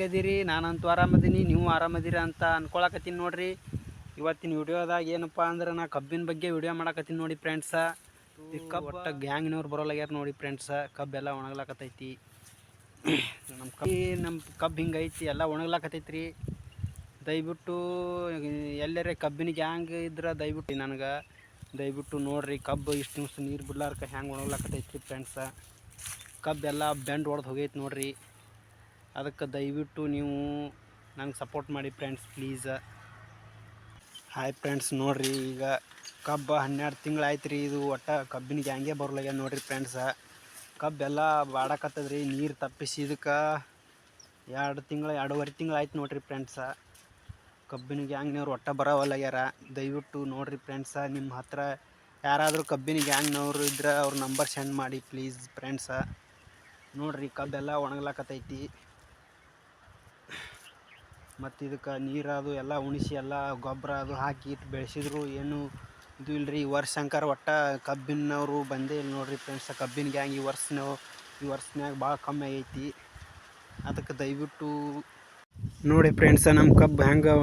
ಹೆಂಗದಿರಿ? ನಾನಂತೂ ಆರಾಮದೀನಿ, ನೀವು ಆರಾಮದಿರ ಅಂತ ಅನ್ಕೊಳಕತ್ತೀನಿ ನೋಡ್ರಿ. ಇವತ್ತಿನ ವಿಡಿಯೋದಾಗ ಏನಪ್ಪ ಅಂದ್ರೆ ನಾ ಕಬ್ಬಿನ ಬಗ್ಗೆ ವಿಡಿಯೋ ಮಾಡಕತ್ತೀನಿ ನೋಡಿ ಫ್ರೆಂಡ್ಸ. ಈ ಕಬ್ಬು ಒಟ್ಟು ಗ್ಯಾಂಗ್ನವ್ರು ಬರೋಲಾಗ್ಯಾರ ನೋಡಿ ಫ್ರೆಂಡ್ಸ. ಕಬ್ಬೆಲ್ಲ ಒಣಗ್ಲಾಕತ್ತೈತಿ. ನಮ್ಮ ಕಬ್ಬು ಹಿಂಗೈತಿ, ಎಲ್ಲ ಒಣಗ್ಲಾಕತ್ತೈತ್ರಿ. ದಯವಿಟ್ಟು ಎಲ್ಲರೇ ಕಬ್ಬಿನ ಗ್ಯಾಂಗ್ ಇದ್ರೆ ದಯವಿಟ್ಟು ನೋಡ್ರಿ. ಕಬ್ಬು ಇಷ್ಟು ನೀರು ಬಿಡ್ಲಾರ್ಕ ಹೆಂಗೆ ಒಣಗ್ಲಾಕತ್ತೈತ್ರಿ ಫ್ರೆಂಡ್ಸ. ಕಬ್ಬೆಲ್ಲ ಬೆಂಡ್ ಹೊಡೆದು ಹೋಗೈತಿ ನೋಡ್ರಿ. ಅದಕ್ಕೆ ದಯವಿಟ್ಟು ನೀವು ನಂಗೆ ಸಪೋರ್ಟ್ ಮಾಡಿ ಫ್ರೆಂಡ್ಸ್ ಪ್ಲೀಸ್. ಹಾಯ್ ಫ್ರೆಂಡ್ಸ್, ನೋಡ್ರಿ ಈಗ ಕಬ್ಬು 12 ತಿಂಗಳಾಯ್ತು ರೀ. ಇದು ಒಟ್ಟು ಕಬ್ಬಿನ ಗ್ಯಾಂಗೇ ಬರ್ಲಾಗ್ಯ ನೋಡ್ರಿ ಫ್ರೆಂಡ್ಸ. ಕಬ್ಬೆಲ್ಲ ಬಾಡಕತ್ತದ್ರಿ, ನೀರು ತಪ್ಪಿಸಿ ಇದಕ್ಕೆ 2.5 ತಿಂಗಳಾಯ್ತು ನೋಡ್ರಿ ಫ್ರೆಂಡ್ಸ. ಕಬ್ಬಿನ ಗ್ಯಾಂಗ್ನವ್ರು ಒಟ್ಟು ಬರೋವಲ್ಲಾಗ್ಯಾರ. ದಯವಿಟ್ಟು ನೋಡ್ರಿ ಫ್ರೆಂಡ್ಸ, ನಿಮ್ಮ ಹತ್ರ ಯಾರಾದರೂ ಕಬ್ಬಿನ ಗ್ಯಾಂಗ್ನವ್ರು ಇದ್ರೆ ಅವ್ರ ನಂಬರ್ ಸೆಂಡ್ ಮಾಡಿ ಪ್ಲೀಸ್ ಫ್ರೆಂಡ್ಸ. ನೋಡ್ರಿ ಕಬ್ಬೆಲ್ಲ ಒಣಗ್ಲಾಕತ್ತೈತಿ. ಮತ್ತು ಇದಕ್ಕೆ ನೀರದು ಎಲ್ಲ ಉಣಿಸಿ ಎಲ್ಲ ಗೊಬ್ಬರ ಅದು ಹಾಕಿ ಬೆಳೆಸಿದ್ರು ಏನು ಇದು ಇಲ್ಲರಿ. ಈ ವರ್ಷಂಕರ ಒಟ್ಟು ಕಬ್ಬಿನವರು ಬಂದೇ ಇಲ್ಲ ನೋಡ್ರಿ ಫ್ರೆಂಡ್ಸ. ಕಬ್ಬಿನ ಗ್ಯಾಂಗ್ ಈ ವರ್ಷನ್ಯಾಗ ಭಾಳ ಕಮ್ಮಿ ಆಗೈತಿ. ಅದಕ್ಕೆ ದಯವಿಟ್ಟು ನೋಡಿ ಫ್ರೆಂಡ್ಸ, ನಮ್ಮ ಕಬ್ಬು ಹೆಂಗೆ